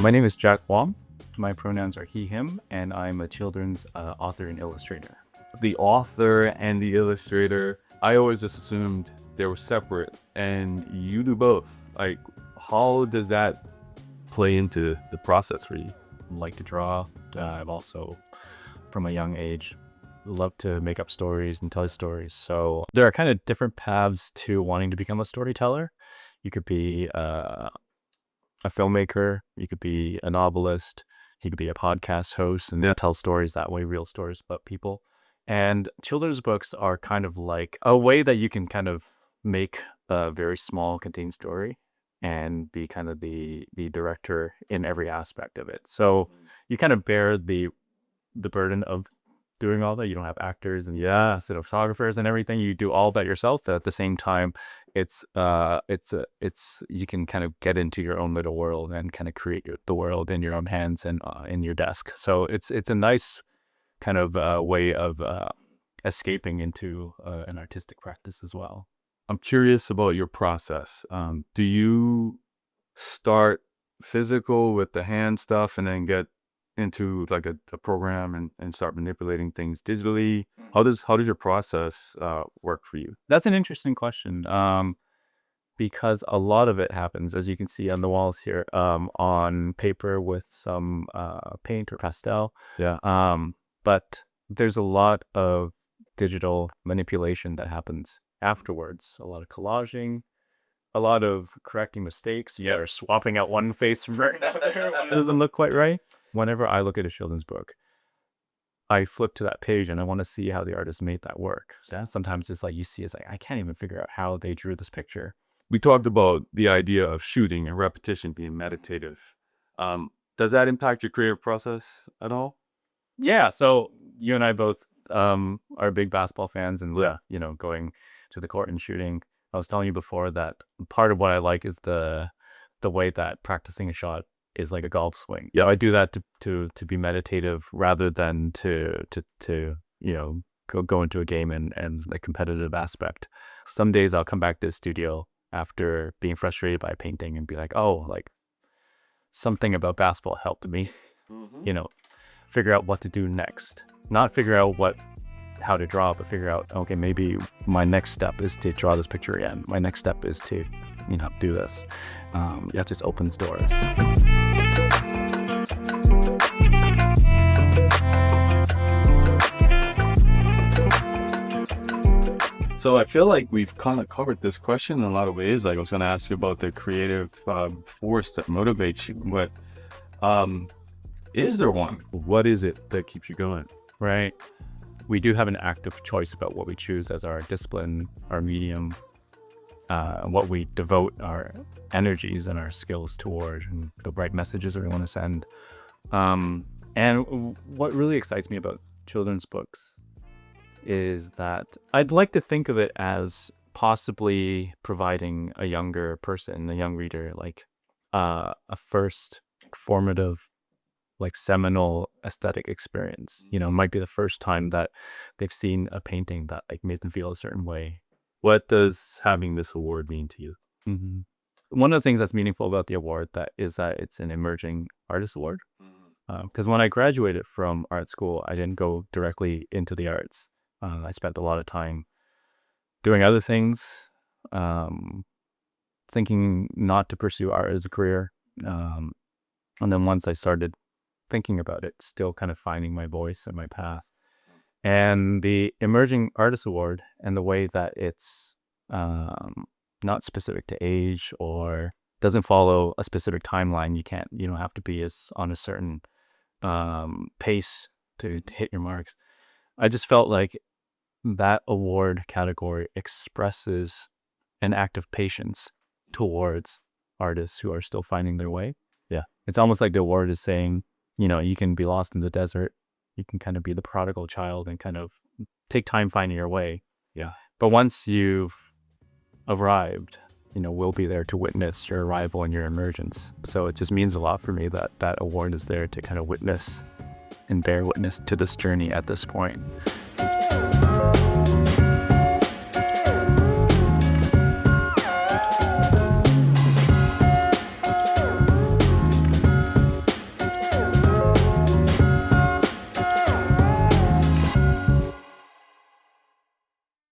My name is Jack Wong. My pronouns are he, him, and I'm a children's author and illustrator. The author and the illustrator, I always just assumed they were separate, and you do both. Like, how does that play into the process for you? I like to draw. I've also, from a young age, loved to make up stories and tell stories. So there are kind of different paths to wanting to become a storyteller. You could be a filmmaker, you could be a novelist, you could be a podcast host and tell stories that way, real stories about people. And children's books are kind of like a way that you can kind of make a very small contained story and be kind of the director in every aspect of it. So you kind of bear the burden of doing all that. You don't have actors and cinematographers and everything. You do all that yourself. But at the same time, it's you can kind of get into your own little world and kind of create the world in your own hands and in your desk. So it's a nice kind of way of escaping into an artistic practice as well. I'm curious about your process. Do you start physical with the hand stuff and then get into like a program and start manipulating things digitally? How does your process work for you? That's an interesting question, because a lot of it happens, as you can see on the walls here, on paper with some paint or pastel. Yeah. But there's a lot of digital manipulation that happens afterwards. A lot of collaging, a lot of correcting mistakes. Yeah, or swapping out one face from right now there when it doesn't look quite right. Whenever I look at a children's book, I flip to that page and I want to see how the artist made that work. So sometimes it's like you see, it's like, I can't even figure out how they drew this picture. We talked about the idea of shooting and repetition being meditative. Does that impact your creative process at all? Yeah, so you and I both are big basketball fans and, going to the court and shooting. I was telling you before that part of what I like is the way that practicing a shot is like a golf swing. Yeah, I do that to be meditative rather than to go into a game and a competitive aspect. Some days I'll come back to the studio after being frustrated by painting and be like, oh, like something about basketball helped me, figure out what to do next. Not figure out how to draw, but figure out, okay, maybe my next step is to draw this picture again. My next step is to, do this. That just opens doors. So I feel like we've kind of covered this question in a lot of ways. Like I was going to ask you about the creative force that motivates you, but is there one? What is it that keeps you going? Right. We do have an active choice about what we choose as our discipline, our medium, what we devote our energies and our skills toward, and the right messages that we want to send. And what really excites me about children's books is that I'd like to think of it as possibly providing a younger person, a young reader, like a first formative, like seminal aesthetic experience. It might be the first time that they've seen a painting that like made them feel a certain way. What does having this award mean to you? Mm-hmm. One of the things that's meaningful about the award is that it's an emerging artist award. Because when I graduated from art school, I didn't go directly into the arts. I spent a lot of time doing other things, thinking not to pursue art as a career. And then once I started thinking about it, still kind of finding my voice and my path. And the Emerging Artist Award and the way that it's not specific to age or doesn't follow a specific timeline. You don't have to be on a certain pace to hit your marks. I just felt like that award category expresses an act of patience towards artists who are still finding their way. Yeah. It's almost like the award is saying, you can be lost in the desert. You can kind of be the prodigal child and kind of take time finding your way. Yeah. But once you've arrived, we'll be there to witness your arrival and your emergence. So it just means a lot for me that that award is there to kind of witness and bear witness to this journey at this point.